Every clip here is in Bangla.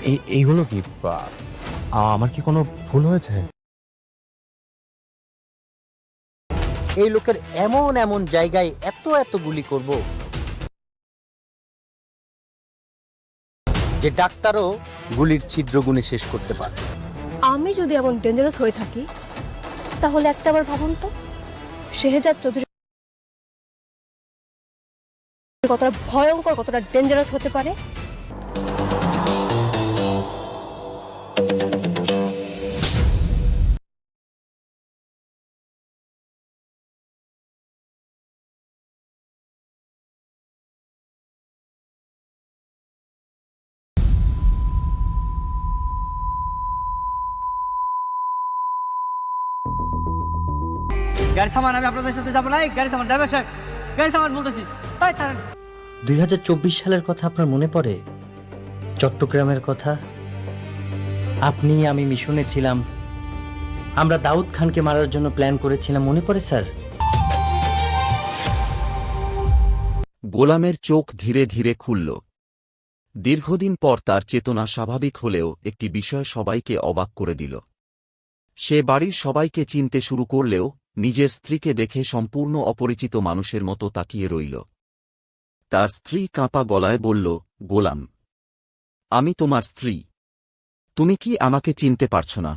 এইগুলো কি? আমার কি কোনো ভুল হয়েছে? এই লোকের এমন এমন জায়গায় এত এত গুলি করব যে ডাক্তারও গুলির ছিদ্র গুনে শেষ করতে পারে। আমি যদি এমন ডেঞ্জারাস হয়ে থাকি তাহলে একটা বার ভাবুন তো, শেহজাদ চৌধুরী কতটা ভয়ঙ্কর, কতটা ডেঞ্জারাস হতে পারে। গাড়ি থামান, আমি আপনাদের সাথে যাবো না। গাড়ি থামান, ড্রাইভার সাহেব, গাড়ি থামান বলতেছি। তাই ছাড়েন। 2024 সালের কথা আপনার মনে পড়ে? চট্টগ্রামের কথা। আপনি আমি মিশনে ছিলাম, আমরা দাউদ খানকে মারার জন্য প্ল্যান করেছিলাম, মনে পড়ে স্যার? গোলামের চোখ ধীরে ধীরে খুলল। দীর্ঘদিন পর তার চেতনা স্বাভাবিক হলেও একটি বিষয় সবাইকে অবাক করে দিল। সে বাড়ির সবাইকে চিনতে শুরু করলেও নিজের স্ত্রীকে দেখে সম্পূর্ণ অপরিচিত মানুষের মতো তাকিয়ে রইল। তার স্ত্রী কাঁপা গলায় বলল, গোলাম, আমি তোমার স্ত্রী। তুমি কি আমাকে চিনতে পারছ না?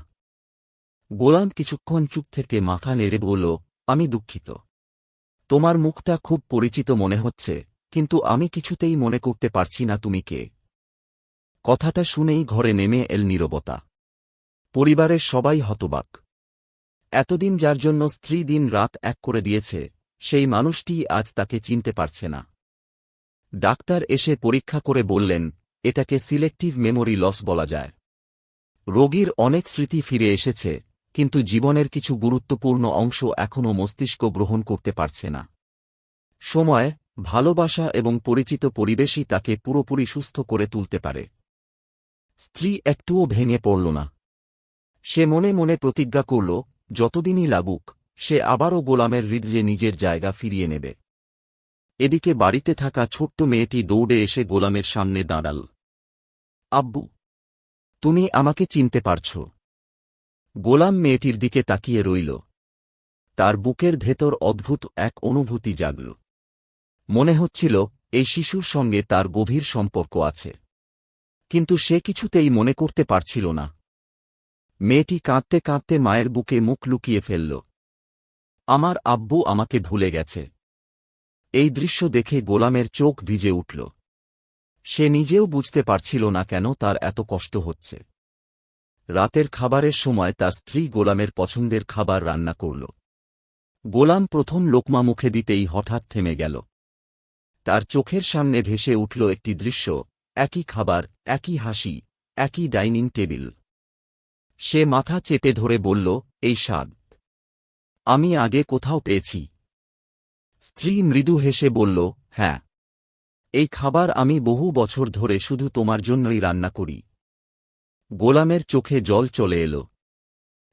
গোলাম কিছুক্ষণ চুপ থেকে মাথা নেড়ে বলল, আমি দুঃখিত। তোমার মুখটা খুব পরিচিত মনে হচ্ছে, কিন্তু আমি কিছুতেই মনে করতে পারছি না তুমি কে। কথাটা শুনেই ঘরে নেমে এল নীরবতা। পরিবারের সবাই হতবাক। এতদিন যার জন্য স্ত্রী দিন রাত এক করে দিয়েছে, সেই মানুষটি আজ তাকে চিনতে পারছে না। ডাক্তার এসে পরীক্ষা করে বললেন, এটাকে সিলেক্টিভ মেমোরি লস বলা যায়। রোগীর অনেক স্মৃতি ফিরে এসেছে, কিন্তু জীবনের কিছু গুরুত্বপূর্ণ অংশ এখনও মস্তিষ্ক গ্রহণ করতে পারছে না। সময়, ভালোবাসা এবং পরিচিত পরিবেশই তাকে পুরোপুরি সুস্থ করে তুলতে পারে। স্ত্রী একটুও ভেঙে পড়ল না। সে মনে মনে প্রতিজ্ঞা করল, যতদিনই লাগুক সে আবারও গোলামের হৃদয়ে নিজের জায়গা ফিরিয়ে নেবে। এদিকে বাড়িতে থাকা ছোট্ট মেয়েটি দৌড়ে এসে গোলামের সামনে দাঁড়াল। আব্বু, তুমি আমাকে চিনতে পারছ? গোলাম মেয়েটির দিকে তাকিয়ে রইল। তার বুকের ভেতর অদ্ভুত এক অনুভূতি জাগল। মনে হচ্ছিল এই শিশুর সঙ্গে তার গভীর সম্পর্ক আছে, কিন্তু সে কিছুতেই মনে করতে পারছিল না। মেয়েটি কাঁদতে কাঁদতে মায়ের বুকে মুখ লুকিয়ে ফেলল। আমার আব্বু আমাকে ভুলে গেছে। এই দৃশ্য দেখে গোলামের চোখ ভিজে উঠল। সে নিজেও বুঝতে পারছিল না কেন তার এত কষ্ট হচ্ছে। রাতের খাবারের সময় তার স্ত্রী গোলামের পছন্দের খাবার রান্না করল। গোলাম প্রথম লোকমা মুখে দিতেই হঠাৎ থেমে গেল। তার চোখের সামনে ভেসে উঠল একটি দৃশ্য, একই খাবার, একই হাসি, একই ডাইনিং টেবিল। সে মাথা চেপে ধরে বলল, এই স্বাদ আমি আগে কোথাও পেয়েছি। স্ত্রী মৃদু হেসে বলল, হ্যাঁ, এই খাবার আমি বহু বছর ধরে শুধু তোমার জন্যই রান্না করি। গোলামের চোখে জল চলে এল।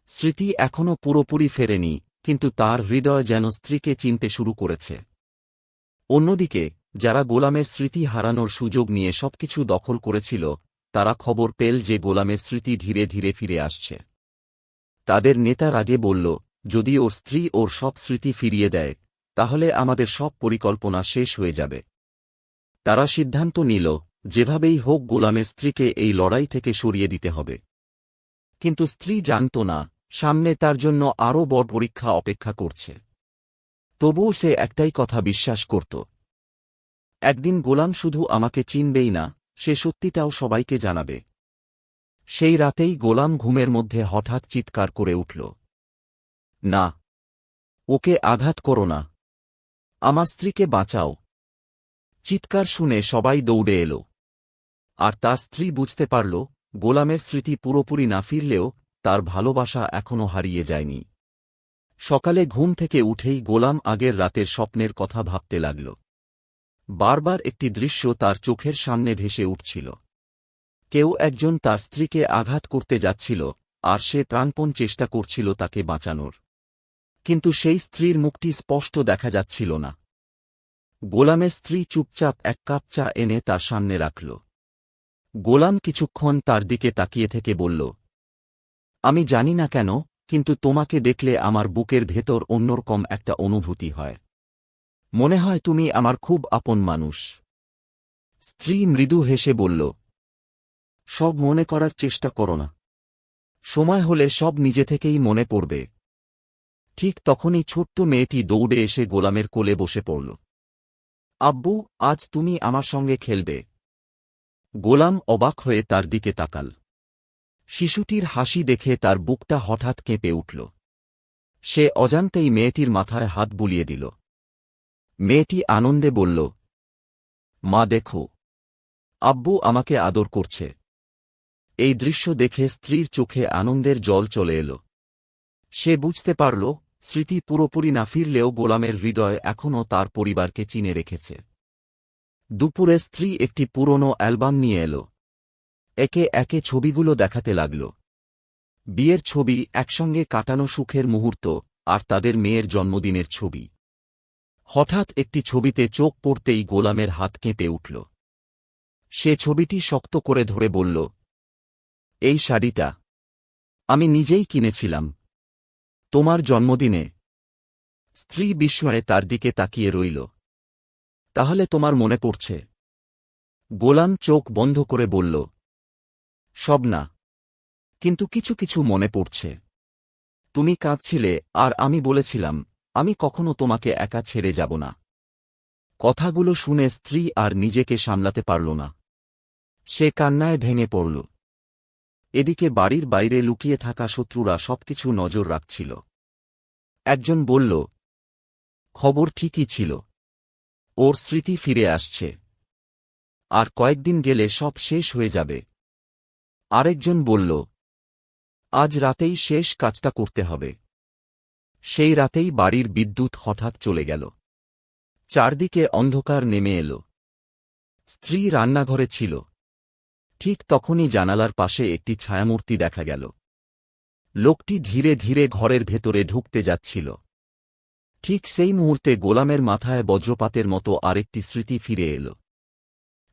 স্মৃতি এখনও পুরোপুরি ফেরেনি, কিন্তু তার হৃদয় যেন স্ত্রীকে চিনতে শুরু করেছে। অন্যদিকে যারা গোলামের স্মৃতি হারানোর সুযোগ নিয়ে সবকিছু দখল করেছিল, তারা খবর পেল যে গোলামের স্মৃতি ধীরে ধীরে ফিরে আসছে। তাদের নেতার আগে বলল, যদি ওর স্ত্রী ওর সব স্মৃতি ফিরিয়ে দেয়, তাহলে আমাদের সব পরিকল্পনা শেষ হয়ে যাবে। তারা সিদ্ধান্ত নিল, যেভাবেই হোক গোলামের স্ত্রীকে এই লড়াই থেকে সরিয়ে দিতে হবে। কিন্তু স্ত্রী জানত না, সামনে তার জন্য আরও বড় পরীক্ষা অপেক্ষা করছে। তবুও সে একটাই কথা বিশ্বাস করত, একদিন গোলাম শুধু আমাকে চিনবেই না, সে সত্যিটাও সবাইকে জানাবে। সেই রাতেই গোলাম ঘুমের মধ্যে হঠাৎ চিৎকার করে উঠল, না, ওকে আঘাত করো না, আমার স্ত্রীকে বাঁচাও। চিৎকার শুনে সবাই দৌড়ে এল। আর তার স্ত্রী বুঝতে পারল, গোলামের স্মৃতি পুরোপুরি না ফিরলেও তার ভালোবাসা এখনও হারিয়ে যায়নি। সকালে ঘুম থেকে উঠেই গোলাম আগের রাতের স্বপ্নের কথা ভাবতে লাগল। বারবার একটি দৃশ্য তার চোখের সামনে ভেসে উঠছিল। কেউ একজন তার স্ত্রীকে আঘাত করতে যাচ্ছিল, আর সে প্রাণপণ চেষ্টা করছিল তাকে বাঁচানোর। কিন্তু সেই স্ত্রীর মুখটি স্পষ্ট দেখা যাচ্ছিল না। গোলামের স্ত্রী চুপচাপ এক কাপ চা এনে তার সামনে রাখল। গোলাম কিছুক্ষণ তার দিকে তাকিয়ে থেকে বলল, আমি জানি না কেন, কিন্তু তোমাকে দেখলে আমার বুকের ভেতর অন্যরকম একটা অনুভূতি হয়। মনে হয় তুমি আমার খুব আপন মানুষ। স্ত্রী মৃদু হেসে বলল, সব মনে করার চেষ্টা করো না। সময় হলে সব নিজে থেকেই মনে পড়বে। ঠিক তখনই ছোট্ট মেয়েটি দৌড়ে এসে গোলামের কোলে বসে পড়ল। আব্বু, আজ তুমি আমার সঙ্গে খেলবে। গোলাম অবাক হয়ে তার দিকে তাকাল। শিশুটির হাসি দেখে তার বুকটা হঠাৎ কেঁপে উঠল। সে অজান্তেই মেয়েটির মাথায় হাত বুলিয়ে দিল। মেয়েটি আনন্দে বলল, মা দেখো, আব্বু আমাকে আদর করছে। এই দৃশ্য দেখে স্ত্রীর চোখে আনন্দের জল চলে এল। সে বুঝতে পারল, স্মৃতি পুরোপুরি না ফিরলেও গোলামের হৃদয় এখনও তার পরিবারকে চিনে রেখেছে। দুপুরে স্ত্রী একটি পুরনো অ্যালবাম নিয়ে এল। একে একে ছবিগুলো দেখাতে লাগল। বিয়ের ছবি, একসঙ্গে কাটানো সুখের মুহূর্ত, আর তাদের মেয়ের জন্মদিনের ছবি। হঠাৎ একটি ছবিতে চোখ পড়তেই গোলামের হাত কেঁপে উঠল। সে ছবিটি শক্ত করে ধরে বলল, এই শাড়িটা আমি নিজেই কিনেছিলাম তোমার জন্মদিনে। স্ত্রী বিস্ময়ে তার দিকে তাকিয়ে রইল। তাহলে তোমার মনে পড়ছে? গোলাম চোখ বন্ধ করে বলল, সব না, কিন্তু কিছু কিছু মনে পড়ছে। তুমি কাঁদছিলে, আর আমি বলেছিলাম আমি কখনো তোমাকে একা ছেড়ে যাব না। কথাগুলো শুনে স্ত্রী আর নিজেকে সামলাতে পারল না। সে কান্নায় ভেঙে পড়ল। এদিকে বাড়ির বাইরে লুকিয়ে থাকা শত্রুরা সবকিছু নজর রাখছিল। একজন বলল, খবর ঠিকই ছিল, ওর স্মৃতি ফিরে আসছে, আর কয়েকদিন গেলে সব শেষ হয়ে যাবে। আরেকজন বলল, আজ রাতেই শেষ কাজটা করতে হবে। সেই রাতেই বাড়ির বিদ্যুৎ হঠাৎ চলে গেল। চারদিকে অন্ধকার নেমে এল। স্ত্রী রান্নাঘরে ছিল। ঠিক তখনই জানালার পাশে একটি ছায়ামূর্তি দেখা গেল। লোকটি ধীরে ধীরে ঘরের ভেতরে ঢুকতে যাচ্ছিল। ঠিক সেই মুহূর্তে গোলামের মাথায় বজ্রপাতের মতো আরেকটি স্মৃতি ফিরে এল।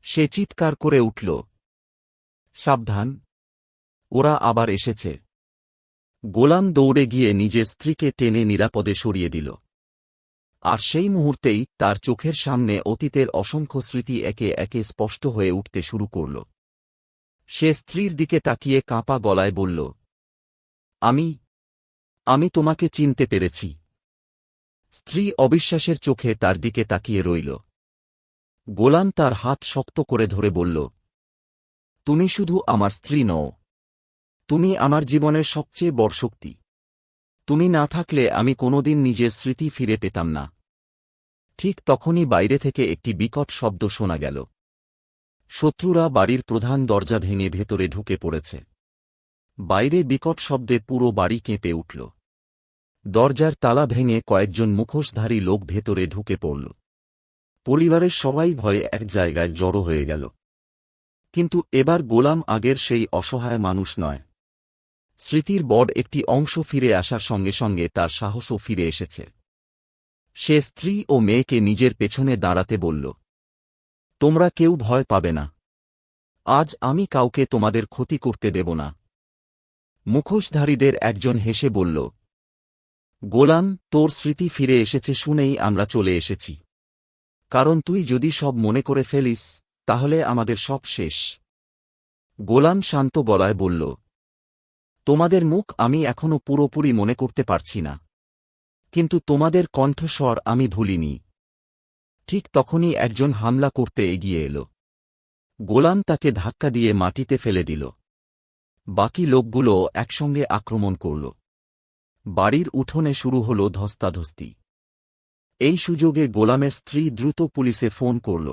সে চিৎকার করে উঠল, সাবধান, ওরা আবার এসেছে। গোলাম দৌড়ে গিয়ে নিজের স্ত্রীকে টেনে নিরাপদে সরিয়ে দিল। আর সেই মুহূর্তেই তার চোখের সামনে অতীতের অসংখ্য স্মৃতি একে একে স্পষ্ট হয়ে উঠতে শুরু করল। সে স্ত্রীর দিকে তাকিয়ে কাঁপা গলায় বলল, আমি তোমাকে চিনতে পেরেছি। স্ত্রী অবিশ্বাসের চোখে তার দিকে তাকিয়ে রইল। গোলাম তার হাত শক্ত করে ধরে বলল, তুমি শুধু আমার স্ত্রী নও, তুমি আমার জীবনের সবচেয়ে বড় শক্তি। তুমি না থাকলে আমি কোনোদিন নিজের স্মৃতি ফিরে পেতাম না। ঠিক তখনই বাইরে থেকে একটি বিকট শব্দ শোনা গেল। শত্রুরা বাড়ির প্রধান দরজা ভেঙে ভেতরে ঢুকে পড়েছে। বাইরে বিকট শব্দে পুরো বাড়ি কেঁপে উঠল। দরজার তালা ভেঙে কয়েকজন মুখোশধারী লোক ভেতরে ঢুকে পড়ল। পরিবারের সবাই ভয়ে এক জায়গায় জড়ো হয়ে গেল। কিন্তু এবার গোলাম আগের সেই অসহায় মানুষ নয়। স্মৃতির বড় একটি অংশ ফিরে আসার সঙ্গে সঙ্গে তার সাহসও ফিরে এসেছে। সে স্ত্রী ও মেয়েকে নিজের পেছনে দাঁড়াতে বলল, তোমরা কেউ ভয় পাবে না। আজ আমি কাউকে তোমাদের ক্ষতি করতে দেব না। মুখোশধারীদের একজন হেসে বলল, গোলাম, তোর স্মৃতি ফিরে এসেছে শুনেই আমরা চলে এসেছি। কারণ তুই যদি সব মনে করে ফেলিস, তাহলে আমাদের সব শেষ। গোলাম শান্ত গলায় বলল, তোমাদের মুখ আমি এখনো পুরোপুরি মনে করতে পারছি না, কিন্তু তোমাদের কণ্ঠস্বর আমি ভুলিনি। ঠিক তখনই একজন হামলা করতে এগিয়ে এল। গোলাম তাকে ধাক্কা দিয়ে মাটিতে ফেলে দিল। বাকি লোকগুলো একসঙ্গে আক্রমণ করল। বাড়ির উঠোনে শুরু হল ধস্তাধস্তি। এই সুযোগে গোলামের স্ত্রী দ্রুত পুলিশে ফোন করল।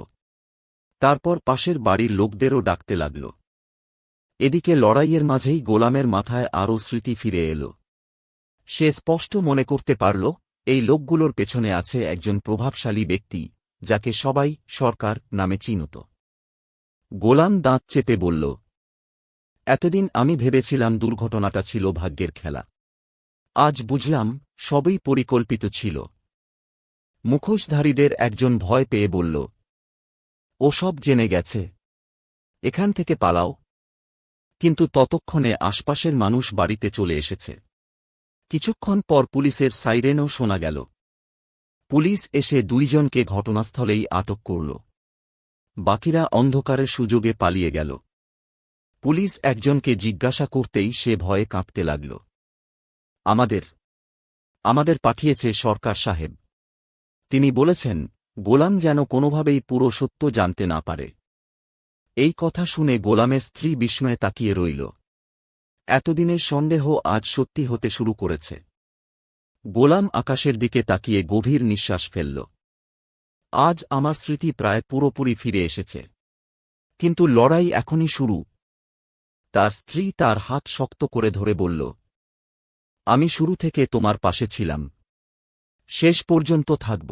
তারপর পাশের বাড়ির লোকদেরও ডাকতে লাগল। এদিকে লড়াইয়ের মাঝেই গোলামের মাথায় আরও স্মৃতি ফিরে এল। সে স্পষ্ট মনে করতে পারল, এই লোকগুলোর পেছনে আছে একজন প্রভাবশালী ব্যক্তি, যাকে সবাই সরকার নামে চিনত। গোলাম দাঁত চেপে বলল, এতদিন আমি ভেবেছিলাম দুর্ঘটনাটা ছিল ভাগ্যের খেলা। আজ বুঝলাম সবই পরিকল্পিত ছিল। মুখোশধারীদের একজন ভয় পেয়ে বলল, ও সব জেনে গেছে। এখান থেকে পালাও। কিন্তু ততক্ষণে আশপাশের মানুষ বাড়িতে চলে এসেছে। কিছুক্ষণ পর পুলিশের সাইরেনও শোনা গেল। পুলিশ এসে 2 জনকে ঘটনাস্থলেই আটক করল। বাকিরা অন্ধকারের সুযোগে পালিয়ে গেল। পুলিশ একজনকে জিজ্ঞাসা করতেই সে ভয়ে কাঁপতে লাগল। আমাদের পাঠিয়েছে সরকার সাহেব। তিনি বলেছেন গোলাম যেন কোনোভাবেই পুরো সত্য জানতে না পারে। এই কথা শুনে গোলামের স্ত্রী বিস্ময়ে তাকিয়ে রইল। এতদিনের সন্দেহ আজ সত্যি হতে শুরু করেছে। গোলাম আকাশের দিকে তাকিয়ে গভীর নিঃশ্বাস ফেলল। আজ আমার স্মৃতি প্রায় পুরোপুরি ফিরে এসেছে। কিন্তু লড়াই এখনই শুরু। তার স্ত্রী তার হাত শক্ত করে ধরে বলল, আমি শুরু থেকে তোমার পাশে ছিলাম, শেষ পর্যন্ত থাকব।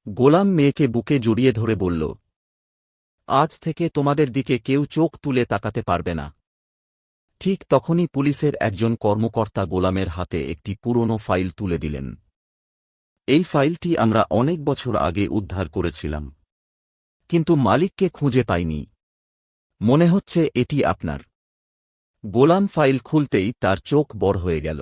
গোলাম মেয়েকে বুকে জড়িয়ে ধরে বলল, আজ থেকে তোমাদের দিকে কেউ চোখ তুলে তাকাতে পারবে না। ঠিক তখনই পুলিশের একজন কর্মকর্তা গোলামের হাতে একটি পুরনো ফাইল তুলে দিলেন। এই ফাইলটি আমরা অনেক বছর আগে উদ্ধার করেছিলাম, কিন্তু মালিককে খুঁজে পাইনি। মনে হচ্ছে এটি আপনার। গোলাম ফাইল খুলতেই তার চোখ বড় হয়ে গেল।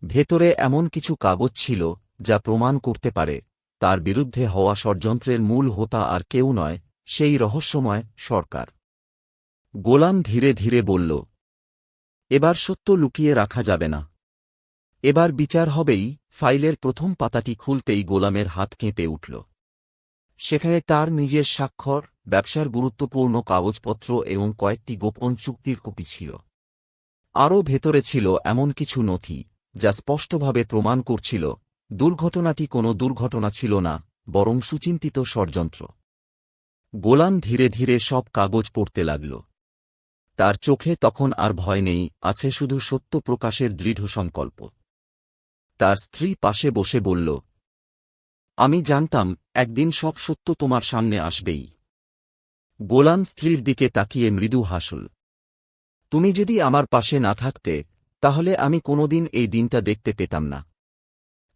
ভেতরে এমন কিছু কাগজ ছিল যা প্রমাণ করতে পারে তার বিরুদ্ধে হওয়া ষড়যন্ত্রের মূল হোতা আর কেউ নয়, সেই রহস্যময় সরকার। গোলাম ধীরে ধীরে বলল, এবার সত্য লুকিয়ে রাখা যাবে না। এবার বিচার হবেই। ফাইলের প্রথম পাতাটি খুলতেই গোলামের হাত কেঁপে উঠল। সেখানে তার নিজের স্বাক্ষর, ব্যবসার গুরুত্বপূর্ণ কাগজপত্র এবং কয়েকটি গোপন চুক্তির কপি ছিল। আরও ভেতরে ছিল এমন কিছু নথি যা স্পষ্টভাবে প্রমাণ করছিল দুর্ঘটনাটি কোনো দুর্ঘটনা ছিল না, বরং সুচিন্তিত ষড়যন্ত্র। গোলাম ধীরে ধীরে সব কাগজ পড়তে লাগল। তার চোখে তখন আর ভয় নেই, আছে শুধু সত্য প্রকাশের দৃঢ় সংকল্প। তার স্ত্রী পাশে বসে বলল, আমি জানতাম একদিন সব সত্য তোমার সামনে আসবেই। গোলাম স্ত্রীর দিকে তাকিয়ে মৃদু হাসল। তুমি যদি আমার পাশে না থাকতে, তাহলে আমি কোনোদিন এই দিনটা দেখতে পেতাম না।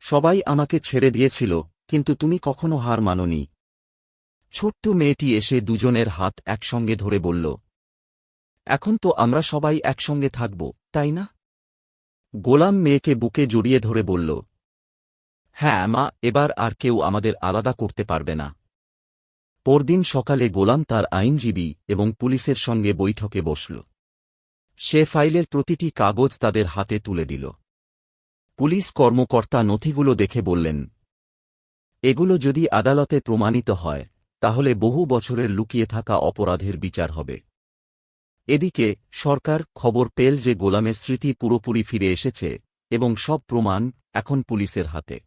সবাই আমাকে ছেড়ে দিয়েছিল, কিন্তু তুমি কখনো হার মানোনি। ছোট্ট মেয়েটি এসে দুজনের হাত একসঙ্গে ধরে বলল, এখন তো আমরা সবাই একসঙ্গে থাকব, তাই না? গোলাম মেয়েকে বুকে জড়িয়ে ধরে বলল, হ্যাঁ মা, এবার আর কেউ আমাদের আলাদা করতে পারবে না। পরদিন সকালে গোলাম তার আইনজীবী এবং পুলিশের সঙ্গে বৈঠকে বসল। সে ফাইলের প্রতিটি কাগজ তাদের হাতে তুলে দিল। পুলিশ কর্মকর্তা নথিগুলো দেখে বললেন, এগুলো যদি আদালতে প্রমাণিত হয়, তাহলে বহু বছরের লুকিয়ে থাকা অপরাধের বিচার হবে। এদিকে সরকার খবর পেল যে গোলামের স্মৃতি পুরোপুরি ফিরে এসেছে এবং সব প্রমাণ এখন পুলিশের হাতে।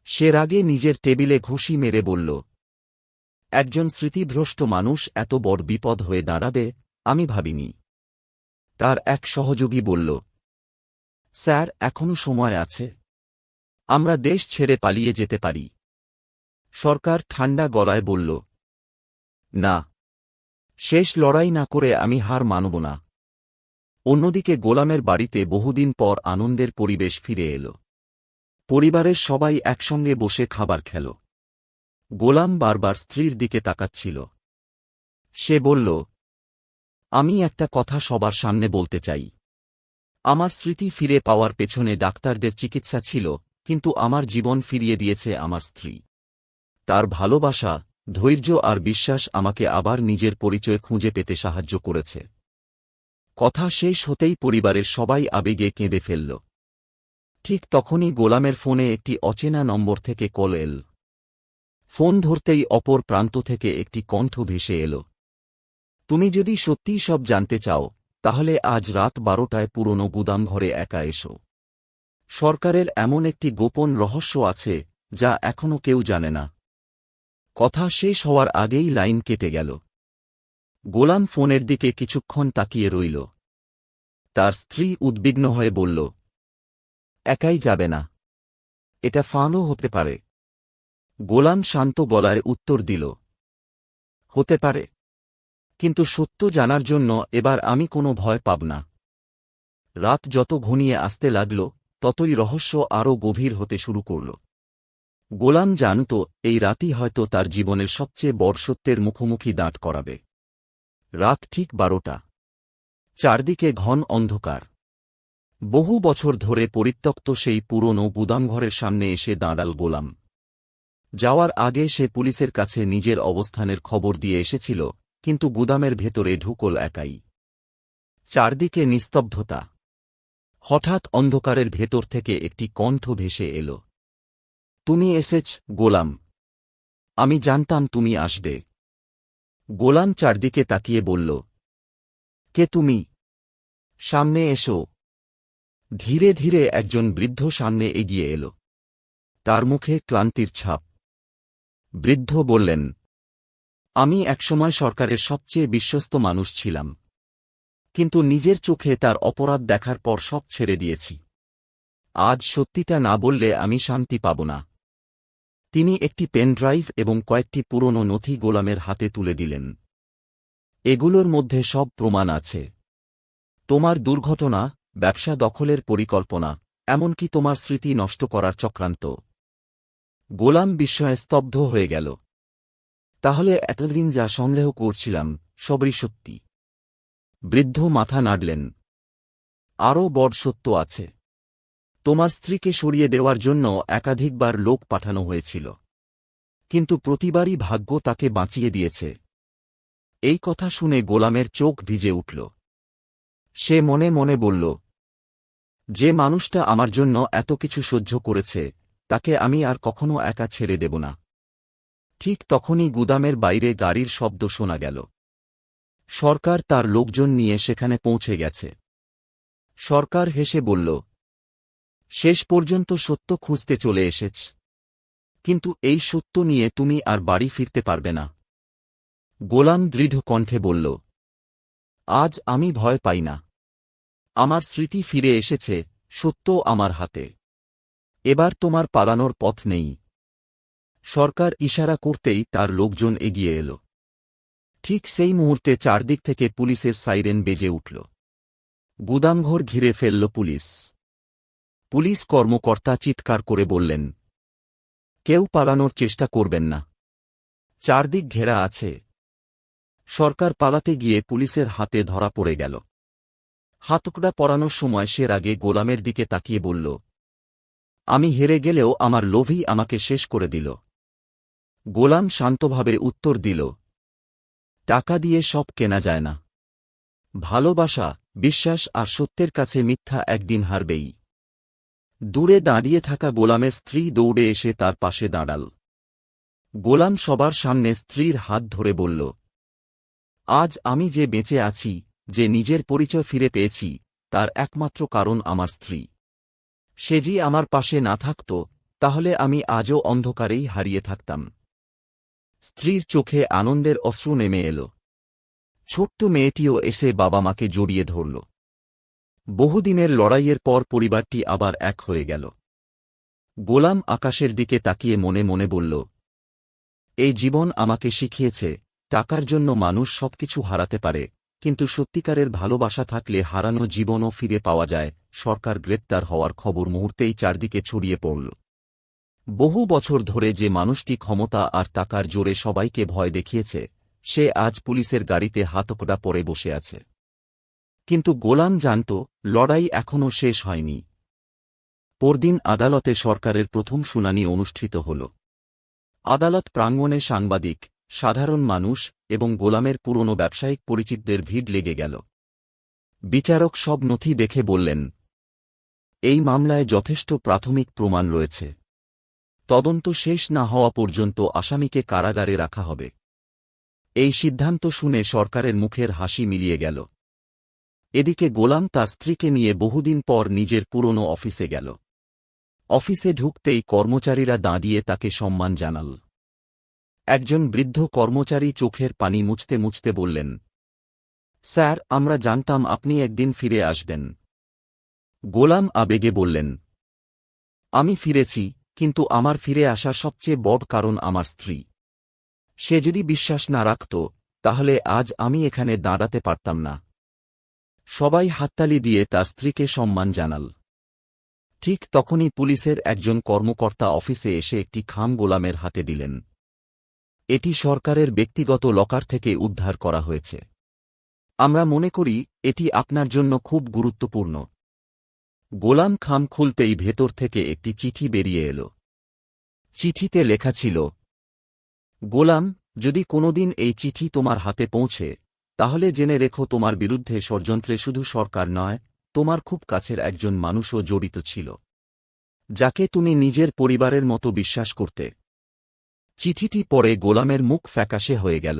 সে রাগে নিজের টেবিলে ঘুষি মেরে বলল, একজন স্মৃতিভ্রষ্ট মানুষ এত বড় বিপদ হয়ে দাঁড়াবে আমি ভাবিনি। তার এক সহযোগী বলল, স্যার, এখনো সময় আছে, আমরা দেশ ছেড়ে পালিয়ে যেতে পারি। সরকার ঠান্ডা গলায় বলল, না, শেষ লড়াই না করে আমি হার মানব না। অন্যদিকে গোলামের বাড়িতে বহুদিন পর আনন্দের পরিবেশ ফিরে এল। পরিবারের সবাই একসঙ্গে বসে খাবার খেল। গোলাম বারবার স্ত্রীর দিকে তাকাচ্ছিল। সে বলল, আমি একটা কথা সবার সামনে বলতে চাই। আমার স্মৃতি ফিরে পাওয়ার পেছনে ডাক্তারদের চিকিৎসা ছিল, কিন্তু আমার জীবন ফিরিয়ে দিয়েছে আমার স্ত্রী। তার ভালোবাসা, ধৈর্য আর বিশ্বাস আমাকে আবার নিজের পরিচয় খুঁজে পেতে সাহায্য করেছে। কথা শেষ হতেই পরিবারের সবাই আবেগে কেঁদে ফেলল। ঠিক তখনই গোলামের ফোনে একটি অচেনা নম্বর থেকে কল এল। ফোন ধরতেই অপর প্রান্ত থেকে একটি কণ্ঠ ভেসে এল, তুমি যদি সত্যিই সব জানতে চাও, তাহলে আজ রাত 12টায় পুরনো গুদামঘরে একা এসো। সরকারের এমন একটি গোপন রহস্য আছে যা এখনো কেউ জানে না। কথা শেষ হওয়ার আগেই লাইন কেটে গেল। গোলাম ফোনের দিকে কিছুক্ষণ তাকিয়ে রইল। তার স্ত্রী উদ্বিগ্ন হয়ে বলল, একাই যাবে না, এটা ফাঁদও হতে পারে। গোলাম শান্ত গলায় উত্তর দিল, হতে পারে, কিন্তু সত্য জানার জন্য এবার আমি কোনো ভয় পাব না। রাত যত ঘনিয়ে আসতে লাগল, ততই রহস্য আরও গভীর হতে শুরু করল। গোলাম জানত এই রাতই হয়তো তার জীবনের সবচেয়ে বড় সত্যের মুখোমুখি দাঁড় করাবে। রাত ঠিক 12টা। চারদিকে ঘন অন্ধকার। বহু বছর ধরে পরিত্যক্ত সেই পুরনো গুদামঘরের সামনে এসে দাঁড়াল গোলাম। যাওয়ার আগে সে পুলিশের কাছে নিজের অবস্থানের খবর দিয়ে এসেছিল, কিন্তু গুদামের ভেতরে ঢুকল একাই। চারদিকে নিস্তব্ধতা। হঠাৎ অন্ধকারের ভেতর থেকে একটি কণ্ঠ ভেসে এল। তুমি এসেছ, গোলাম। আমি জানতাম তুমি আসবে। গোলাম চারদিকে তাকিয়ে বলল, কে তুমি? সামনে এসো। ধীরে ধীরে একজন বৃদ্ধ সামনে এগিয়ে এল। তার মুখে ক্লান্তির ছাপ। বৃদ্ধ বললেন, আমি একসময় সরকারের সবচেয়ে বিশ্বস্ত মানুষ ছিলাম, কিন্তু নিজের চোখে তার অপরাধ দেখার পর সব ছেড়ে দিয়েছি। আজ সত্যিটা না বললে আমি শান্তি পাব না। তিনি একটি পেন ড্রাইভ এবং কয়েকটি পুরনো নথি গোলামের হাতে তুলে দিলেন। এগুলোর মধ্যে সব প্রমাণ আছে। তোমার দুর্ঘটনা, ব্যবসা দখলের পরিকল্পনা, এমনকি তোমার স্মৃতি নষ্ট করার চক্রান্ত। গোলাম বিস্ময়ে স্তব্ধ হয়ে গেল। তাহলে এতদিন যা সন্দেহ করছিলাম, সবই সত্যি। বৃদ্ধ মাথা নাড়লেন। আরও বড় সত্য আছে। তোমার স্ত্রীকে সরিয়ে দেওয়ার জন্য একাধিকবার লোক পাঠানো হয়েছিল, কিন্তু প্রতিবারই ভাগ্য তাকে বাঁচিয়ে দিয়েছে। এই কথা শুনে গোলামের চোখ ভিজে উঠল। সে মনে মনে বলল, যে মানুষটা আমার জন্য এত কিছু সহ্য করেছে, তাকে আমি আর কখনো একা ছেড়ে দেব না। ঠিক তখনই গুদামের বাইরে গাড়ির শব্দ শোনা গেল। সরকার তার লোকজন নিয়ে সেখানে পৌঁছে গেছে। সরকার হেসে বলল, শেষ পর্যন্ত সত্য খুঁজতে চলে এসেছ, কিন্তু এই সত্য নিয়ে তুমি আর বাড়ি ফিরতে পারবে না। গোলাম দৃঢ় কণ্ঠে বলল, আজ আমি ভয় পাই না। আমার স্মৃতি ফিরে এসেছে, সত্য আমার হাতে। এবার তোমার পালানোর পথ নেই। সরকার ইশারা করতেই তার লোকজন এগিয়ে এল। ঠিক সেই মুহূর্তে চারদিক থেকে পুলিশের সাইরেন বেজে উঠল। গুদামঘর ঘিরে ফেলল পুলিশ। পুলিশ কর্মকর্তা চিৎকার করে বললেন, কেউ পালানোর চেষ্টা করবেন না। চারদিক ঘেরা আছে। সরকার পালাতে গিয়ে পুলিশের হাতে ধরা পড়ে গেল। হাতকড়া পরানোর সময় সে আগে গোলামের দিকে তাকিয়ে বলল, আমি হেরে গেলেও আমার লোভই আমাকে শেষ করে দিল। গোলাম শান্তভাবে উত্তর দিল, টাকা দিয়ে সব কেনা যায় না। ভালোবাসা, বিশ্বাস আর সত্যের কাছে মিথ্যা একদিন হারবেই। দূরে দাঁড়িয়ে থাকা গোলামের স্ত্রী দৌড়ে এসে তার পাশে দাঁড়াল। গোলাম সবার সামনে স্ত্রীর হাত ধরে বলল, আজ আমি যে বেঁচে আছি, যে নিজের পরিচয় ফিরে পেয়েছি, তার একমাত্র কারণ আমার স্ত্রী। সে যদি আমার পাশে না থাকত, তাহলে আমি আজও অন্ধকারেই হারিয়ে থাকতাম। স্ত্রীর চোখে আনন্দের অশ্রু নেমে এল। ছোট্ট মেয়েটিও এসে বাবা মাকে জড়িয়ে ধরল। বহুদিনের লড়াইয়ের পর পরিবারটি আবার এক হয়ে গেল। গোলাম আকাশের দিকে তাকিয়ে মনে মনে বলল, এই জীবন আমাকে শিখিয়েছে, টাকার জন্য মানুষ সবকিছু হারাতে পারে, কিন্তু সত্যিকারের ভালোবাসা থাকলে হারানো জীবনও ফিরে পাওয়া যায়। সরকার গ্রেপ্তার হওয়ার খবর মুহূর্তেই চারদিকে ছড়িয়ে পড়ল। বহু বছর ধরে যে মানুষটি ক্ষমতা আর টাকার জোরে সবাইকে ভয় দেখিয়েছে, সে আজ পুলিশের গাড়িতে হাতকড়া পরে বসে আছে। কিন্তু গোলাম জানত, লড়াই এখনও শেষ হয়নি। পরদিন আদালতে সরকারের প্রথম শুনানি অনুষ্ঠিত হল। আদালত প্রাঙ্গণে সাংবাদিক, সাধারণ মানুষ এবং গোলামের পুরনো ব্যবসায়িক পরিচিতদের ভিড় লেগে গেল। বিচারক সব নথি দেখে বললেন, এই মামলায় যথেষ্ট প্রাথমিক প্রমাণ রয়েছে। তদন্ত শেষ না হওয়া পর্যন্ত আসামিকে কারাগারে রাখা হবে। এই সিদ্ধান্ত শুনে সরকারের মুখের হাসি মিলিয়ে গেল। এদিকে গোলাম তার স্ত্রীকে নিয়ে বহুদিন পর নিজের পুরনো অফিসে গেল। অফিসে ঢুকতেই কর্মচারীরা দাঁড়িয়ে তাকে সম্মান জানাল। একজন বৃদ্ধ কর্মচারী চোখের পানি মুছতে মুছতে বললেন, স্যার, আমরা জানতাম আপনি একদিন ফিরে আসবেন। গোলাম আবেগে বললেন, আমি ফিরেছি, কিন্তু আমার ফিরে আসার সবচেয়ে বড় কারণ আমার স্ত্রী। সে যদি বিশ্বাস না রাখত, তাহলে আজ আমি এখানে দাঁড়াতে পারতাম না। সবাই হাততালি দিয়ে তার স্ত্রীকে সম্মান জানাল। ঠিক তখনই পুলিশের একজন কর্মকর্তা অফিসে এসে একটি খাম গোলামের হাতে দিলেন। এটি সরকারের ব্যক্তিগত লকার থেকে উদ্ধার করা হয়েছে। আমরা মনে করি এটি আপনার জন্য খুব গুরুত্বপূর্ণ। গোলাম খাম খুলতেই ভেতর থেকে একটি চিঠি বেরিয়ে এল। চিঠিতে লেখা ছিল, গোলাম, যদি কোনোদিন এই চিঠি তোমার হাতে পৌঁছে, তাহলে জেনে রেখো তোমার বিরুদ্ধে ষড়যন্ত্রে শুধু সরকার নয়, তোমার খুব কাছের একজন মানুষও জড়িত ছিল, যাকে তুমি নিজের পরিবারের মতো বিশ্বাস করতে। চিঠিটি পড়ে গোলামের মুখ ফ্যাকাশে হয়ে গেল।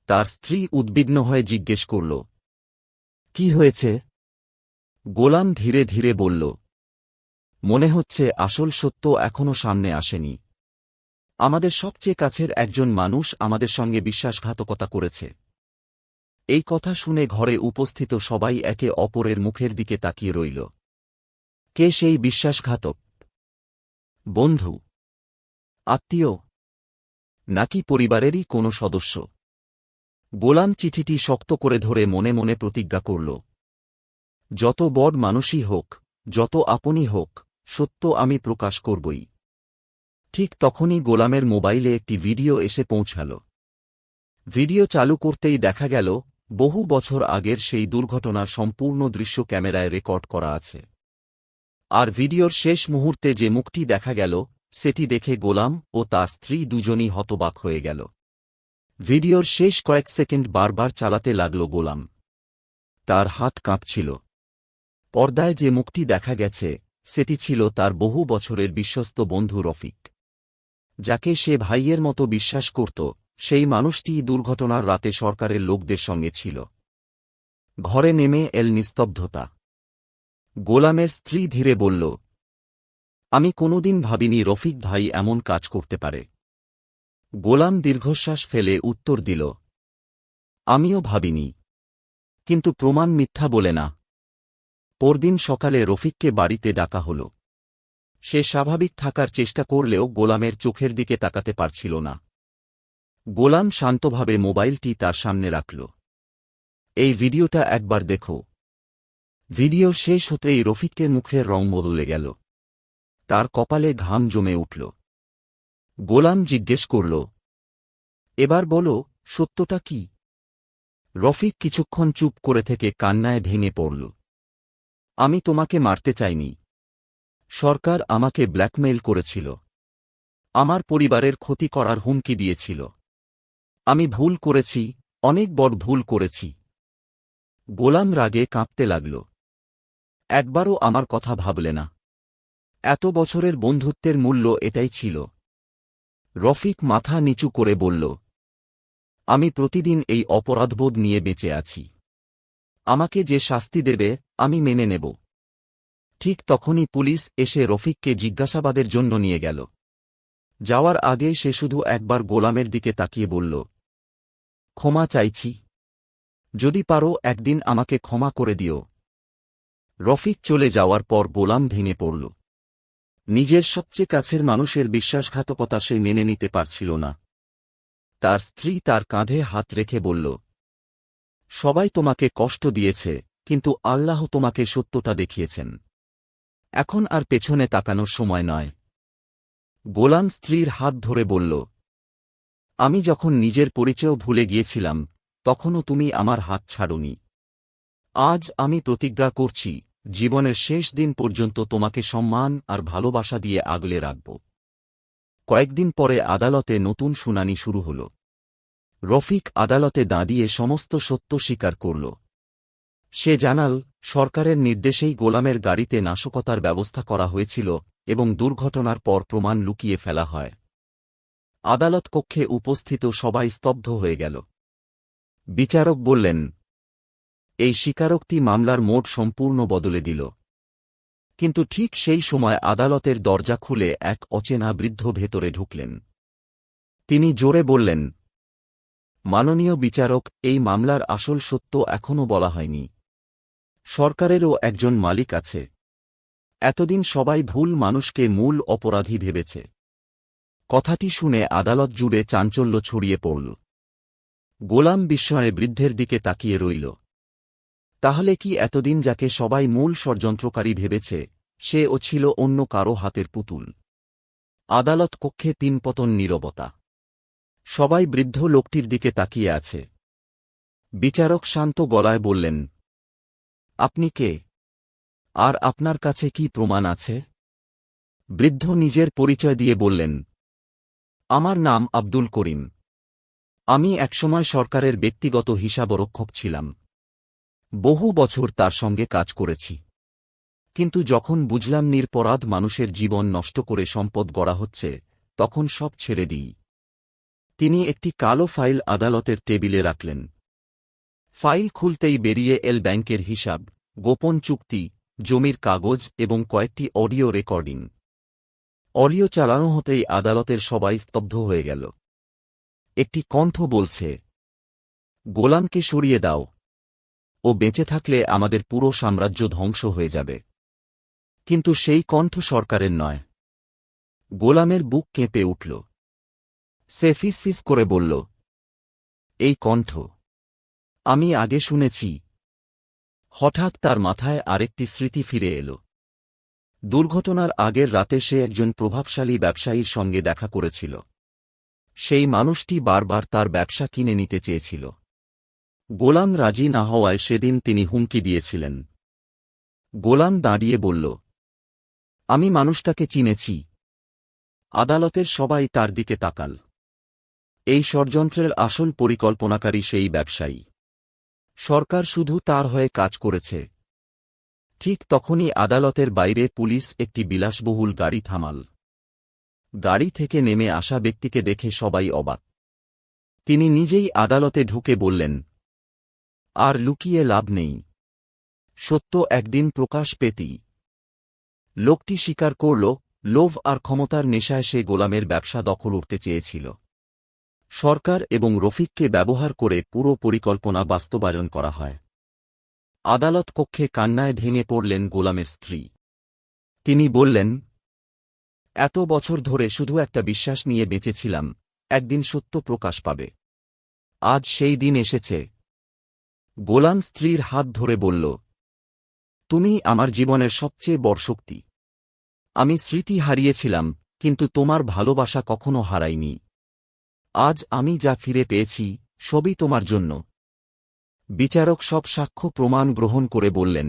তার স্ত্রী উদ্বিগ্ন হয়ে জিজ্ঞেস করল, কি হয়েছে? গোলাম ধীরে ধীরে বলল, মনে হচ্ছে আসল সত্য এখনও সামনে আসেনি। আমাদের সবচেয়ে কাছের একজন মানুষ আমাদের সঙ্গে বিশ্বাসঘাতকতা করেছে। এই কথা শুনে ঘরে উপস্থিত সবাই একে অপরের মুখের দিকে তাকিয়ে রইল। কে সেই বিশ্বাসঘাতক? বন্ধু, আত্মীয়, নাকি পরিবারেরই কোনো সদস্য? গোলাম চিঠিটি শক্ত করে ধরে মনে মনে প্রতিজ্ঞা করল, যত বড় মানুষই হোক, যত আপনই হোক, সত্য আমি প্রকাশ করবই। ঠিক তখনই গোলামের মোবাইলে একটি ভিডিও এসে পৌঁছাল। ভিডিও চালু করতেই দেখা গেল বহু বছর আগের সেই দুর্ঘটনার সম্পূর্ণ দৃশ্য ক্যামেরায় রেকর্ড করা আছে। আর ভিডিওর শেষ মুহূর্তে যে মুখটি দেখা গেল, সেটি দেখে গোলাম ও তার স্ত্রী দুজনই হতবাক হয়ে গেল। ভিডিওর শেষ কয়েক সেকেন্ড বারবার চালাতে লাগল গোলাম। তার হাত কাঁপছিল। পর্দায় যে মুখটি দেখা গেছে, সেটি ছিল তার বহু বছরের বিশ্বস্ত বন্ধু রফিক, যাকে সে ভাইয়ের মতো বিশ্বাস করত। সেই মানুষটি দুর্ঘটনার রাতে সরকারের লোকদের সঙ্গে ছিল। ঘরে নেমে এল নিস্তব্ধতা। গোলামের স্ত্রী ধীরে বলল, আমি কোনোদিন ভাবিনি রফিক ভাই এমন কাজ করতে পারে। গোলাম দীর্ঘশ্বাস ফেলে উত্তর দিল, আমিও ভাবিনি, কিন্তু প্রমাণ মিথ্যা বলে না। পরদিন সকালে রফিককে বাড়িতে ডাকা হল। সে স্বাভাবিক থাকার চেষ্টা করলেও গোলামের চোখের দিকে তাকাতে পারছিল না। গোলাম শান্তভাবে মোবাইলটি তার সামনে রাখল। এই ভিডিওটা একবার দেখো। ভিডিও শেষ হতেই রফিকের মুখের রং বদলে গেল। তার কপালে ঘাম জমে উঠল। গোলাম জিজ্ঞেস করল, এবার বলো, সত্যটা কি? রফিক কিছুক্ষণ চুপ করে থেকে কান্নায় ভেঙে পড়ল। আমি তোমাকে মারতে চাইনি। সরকার আমাকে ব্ল্যাকমেইল করেছিল। আমার পরিবারের ক্ষতি করার হুমকি দিয়েছিল। আমি ভুল করেছি, অনেক বড় ভুল করেছি। গোলাম রাগে কাঁপতে লাগল। একবারও আমার কথা ভাবলে না। এত বছরের বন্ধুত্বের মূল্য এটাই ছিল। রফিক মাথা নিচু করে বলল, আমি প্রতিদিন এই অপরাধবোধ নিয়ে বেঁচে আছি। আমাকে যে শাস্তি দেবে আমি মেনে নেব। ঠিক তখনই পুলিশ এসে রফিককে জিজ্ঞাসাবাদের জন্য নিয়ে গেল। যাওয়ার আগে সে শুধু একবার গোলামের দিকে তাকিয়ে বলল, ক্ষমা চাইছি। যদি পারো একদিন আমাকে ক্ষমা করে দিও। রফিক চলে যাওয়ার পর গোলাম ভেঙে পড়ল। নিজের সবচেয়ে কাছের মানুষের বিশ্বাসঘাতকতা সে মেনে নিতে পারছিল না। তার স্ত্রী তার কাঁধে হাত রেখে বলল, সবাই তোমাকে কষ্ট দিয়েছে, কিন্তু আল্লাহ তোমাকে সত্যতা দেখিয়েছেন। এখন আর পেছনে তাকানোর সময় নয়। গোলাম স্ত্রীর হাত ধরে বলল, আমি যখন নিজের পরিচয় ভুলে গিয়েছিলাম, তখনও তুমি আমার হাত ছাড়োনি। আজ আমি প্রতিজ্ঞা করছি, জীবনের শেষ দিন পর্যন্ত তোমাকে সম্মান আর ভালোবাসা দিয়ে আগলে রাখব। কয়েকদিন পরে আদালতে নতুন শুনানি শুরু হল। রফিক আদালতে দাঁড়িয়ে সমস্ত সত্য স্বীকার করল। সে জানাল, সরকারের নির্দেশেই গোলামের গাড়িতে নাশকতার ব্যবস্থা করা হয়েছিল এবং দুর্ঘটনার পর প্রমাণ লুকিয়ে ফেলা হয়। আদালত কক্ষে উপস্থিত সবাই স্তব্ধ হয়ে গেল। বিচারক বললেন, এই স্বীকারোক্তি মামলার মোড় সম্পূর্ণ বদলে দিল। কিন্তু ঠিক সেই সময় আদালতের দরজা খুলে এক অচেনা বৃদ্ধ ভেতরে ঢুকলেন। তিনি জোরে বললেন, মাননীয় বিচারক, এই মামলার আসল সত্য এখনও বলা হয়নি। সরকারেরও একজন মালিক আছে। এতদিন সবাই ভুল মানুষকে মূল অপরাধী ভেবেছে। কথাটি শুনে আদালত জুড়ে চাঞ্চল্য ছড়িয়ে পড়ল। গোলাম বিস্ময়ে বৃদ্ধের দিকে তাকিয়ে রইল। তাহলে কি এতদিন যাকে সবাই মূল ষড়যন্ত্রকারী ভেবেছে, সেও ছিল অন্য কারো হাতের পুতুল? আদালত কক্ষে তিনপতন নীরবতা। সবাই বৃদ্ধ লোকটির দিকে তাকিয়ে আছে। বিচারক শান্ত গলায় বললেন, আপনি কে? আর আপনার কাছে কি প্রমাণ আছে? বৃদ্ধ নিজের পরিচয় দিয়ে বললেন, আমার নাম আব্দুল করিম। আমি একসময় সরকারের ব্যক্তিগত হিসাবরক্ষক ছিলাম। বহু বছর তার সঙ্গে কাজ করেছি। কিন্তু যখন বুঝলাম নিরপরাধ মানুষের জীবন নষ্ট করে সম্পদ গড়া হচ্ছে, তখন সব ছেড়ে দিই। তিনি একটি কালো ফাইল আদালতের টেবিলে রাখলেন। ফাইল খুলতেই বেরিয়ে এল ব্যাংকের হিসাব, গোপন চুক্তি, জমির কাগজ এবং কয়েকটি অডিও রেকর্ডিং। অডিও চালানো হতেই আদালতের সবাই স্তব্ধ হয়ে গেল। একটি কণ্ঠ বলছে, গোলামকে সরিয়ে দাও। ও বেঁচে থাকলে আমাদের পুরো সাম্রাজ্য ধ্বংস হয়ে যাবে। কিন্তু সেই কণ্ঠ সরকারের নয়। গোলামের বুক কেঁপে উঠল। সে ফিসফিস করে বলল, এই কণ্ঠ আমি আগে শুনেছি। হঠাৎ তার মাথায় আরেকটি স্মৃতি ফিরে এল। দুর্ঘটনার আগের রাতে সে একজন প্রভাবশালী ব্যবসায়ীর সঙ্গে দেখা করেছিল। সেই মানুষটি বারবার তার ব্যবসা কিনে নিতে চেয়েছিল। গোলাম রাজি না হওয়ায় সেদিন তিনি হুমকি দিয়েছিলেন। গোলাম দাঁড়িয়ে বলল, আমি মানুষটাকে চিনেছি। আদালতের সবাই তার দিকে তাকাল। এই ষড়যন্ত্রের আসল পরিকল্পনাকারী সেই ব্যবসায়ী। সরকার শুধু তার হয়ে কাজ করেছে। ঠিক তখনই আদালতের বাইরে পুলিশ একটি বিলাসবহুল গাড়ি থামাল। গাড়ি থেকে নেমে আসা ব্যক্তিকে দেখে সবাই অবাক। তিনি নিজেই আদালতে ঢুকে বললেন, আর লুকিয়ে লাভ নেই। সত্য একদিন প্রকাশ পেতেই। লোকটি স্বীকার করল, লোভ আর ক্ষমতার নেশায় সে গোলামের ব্যবসা দখল উঠতে চেয়েছিল। সরকার এবং রফিককে ব্যবহার করে পুরো পরিকল্পনা বাস্তবায়ন করা হয়। আদালত কক্ষে কান্নায় ভেঙে পড়লেন গোলামের স্ত্রী। তিনি বললেন, এত বছর ধরে শুধু একটা বিশ্বাস নিয়ে বেঁচেছিলাম, একদিন সত্য প্রকাশ পাবে। আজ সেই দিন এসেছে। গোলাম স্ত্রীর হাত ধরে বলল, তুমি আমার জীবনের সবচেয়ে বড় শক্তি। আমি স্মৃতি হারিয়েছিলাম, কিন্তু তোমার ভালোবাসা কখনো হারাইনি। আজ আমি যা ফিরে পেয়েছি, সবই তোমার জন্য। বিচারক সব সাক্ষ্য প্রমাণ গ্রহণ করে বললেন,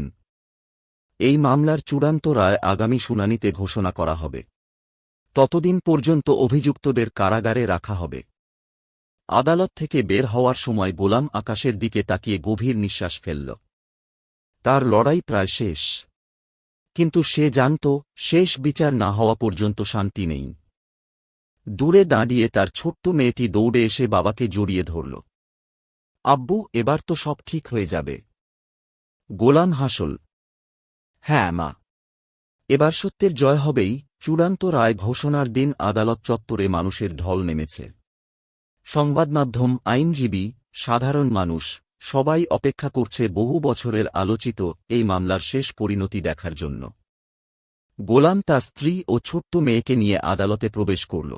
এই মামলার চূড়ান্ত রায় আগামী শুনানিতে ঘোষণা করা হবে। ততদিন পর্যন্ত অভিযুক্তদের কারাগারে রাখা হবে। আদালত থেকে বের হওয়ার সময় গোলাম আকাশের দিকে তাকিয়ে গভীর নিঃশ্বাস ফেলল। তার লড়াই প্রায় শেষ। কিন্তু সে জানত, শেষ বিচার না হওয়া পর্যন্ত শান্তি নেই। দূরে দাঁড়িয়ে তার ছোট্ট মেয়েটি দৌড়ে এসে বাবাকে জড়িয়ে ধরল। আব্বু, এবার তো সব ঠিক হয়ে যাবে। গোলাম হাসল। হ্যাঁ মা, এবার সত্যের জয় হবেই। চূড়ান্ত রায় ঘোষণার দিন আদালত চত্বরে মানুষের ঢল নেমেছে। সংবাদমাধ্যম, আইনজীবী, সাধারণ মানুষ সবাই অপেক্ষা করছে বহু বছরের আলোচিত এই মামলার শেষ পরিণতি দেখার জন্য। গোলাম তার স্ত্রী ও ছোট্ট মেয়েকে নিয়ে আদালতে প্রবেশ করল।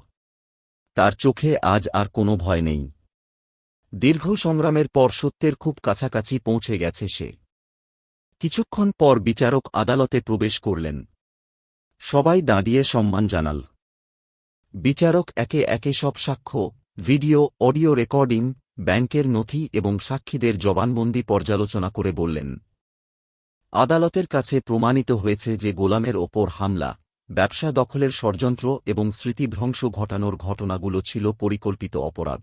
তার চোখে আজ আর কোনো ভয় নেই। দীর্ঘ সংগ্রামের পর সত্যের খুব কাছাকাছি পৌঁছে গেছে সে। কিছুক্ষণ পর বিচারক আদালতে প্রবেশ করলেন। সবাই দাঁড়িয়ে সম্মান জানাল। বিচারক একে একে সব সাক্ষ্য, ভিডিও, অডিও রেকর্ডিং, ব্যাংকের নথি এবং সাক্ষীদের জবানবন্দি পর্যালোচনা করে বললেন, আদালতের কাছে প্রমাণিত হয়েছে যে গোলামের ওপর হামলা, ব্যবসা দখলের ষড়যন্ত্র এবং স্মৃতিভ্রংশ ঘটানোর ঘটনাগুলো ছিল পরিকল্পিত অপরাধ।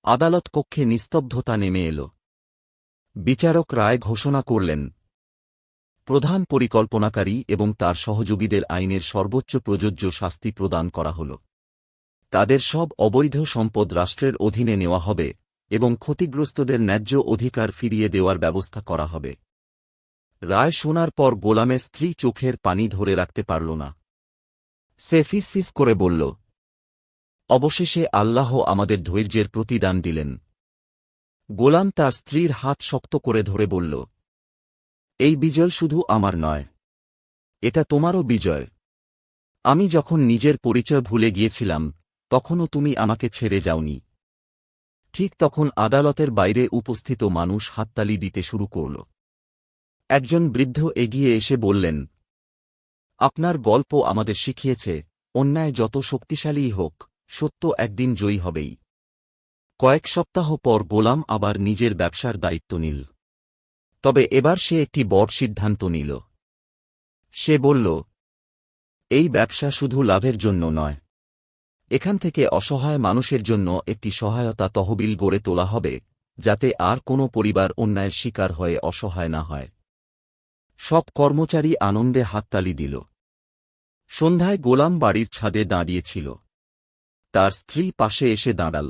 আদালত কক্ষে নিস্তব্ধতা নেমে এল। বিচারক রায় ঘোষণা করলেন, প্রধান পরিকল্পনাকারী এবং তার সহযোগীদের আইনের সর্বোচ্চ প্রযোজ্য শাস্তি প্রদান করা হল। তাদের সব অবৈধ সম্পদ রাষ্ট্রের অধীনে নেওয়া হবে এবং ক্ষতিগ্রস্তদের ন্যায্য অধিকার ফিরিয়ে দেওয়ার ব্যবস্থা করা হবে। রায় শোনার পর গোলামের স্ত্রী চোখের পানি ধরে রাখতে পারল না। সে ফিসফিস করে বলল, অবশেষে আল্লাহ আমাদের ধৈর্যের প্রতিদান দিলেন। গোলাম তার স্ত্রীর হাত শক্ত করে ধরে বলল, এই বিজয় শুধু আমার নয়, এটা তোমারও বিজয়। আমি যখন নিজের পরিচয় ভুলে গিয়েছিলাম, তখনও তুমি আমাকে ছেড়ে যাওনি। ঠিক তখন আদালতের বাইরে উপস্থিত মানুষ হাততালি দিতে শুরু করল। একজন বৃদ্ধ এগিয়ে এসে বললেন, আপনার গল্প আমাদের শিখিয়েছে, অন্যায় যত শক্তিশালীই হোক, সত্য একদিন জয়ী হবেই। কয়েক সপ্তাহ পর গোলাম আবার নিজের ব্যবসার দায়িত্ব নিল। তবে এবার সে একটি বড় সিদ্ধান্ত নিল। সে বলল, এই ব্যবসা শুধু লাভের জন্য নয়, এখান থেকে অসহায় মানুষের জন্য একটি সহায়তা তহবিল গড়ে তোলা হবে, যাতে আর কোনো পরিবার অন্যায়ের শিকার হয়ে অসহায় না হয়। সব কর্মচারী আনন্দে হাততালি দিল। সন্ধ্যায় গোলাম বাড়ির ছাদে দাঁড়িয়েছিল। তার স্ত্রী পাশে এসে দাঁড়াল।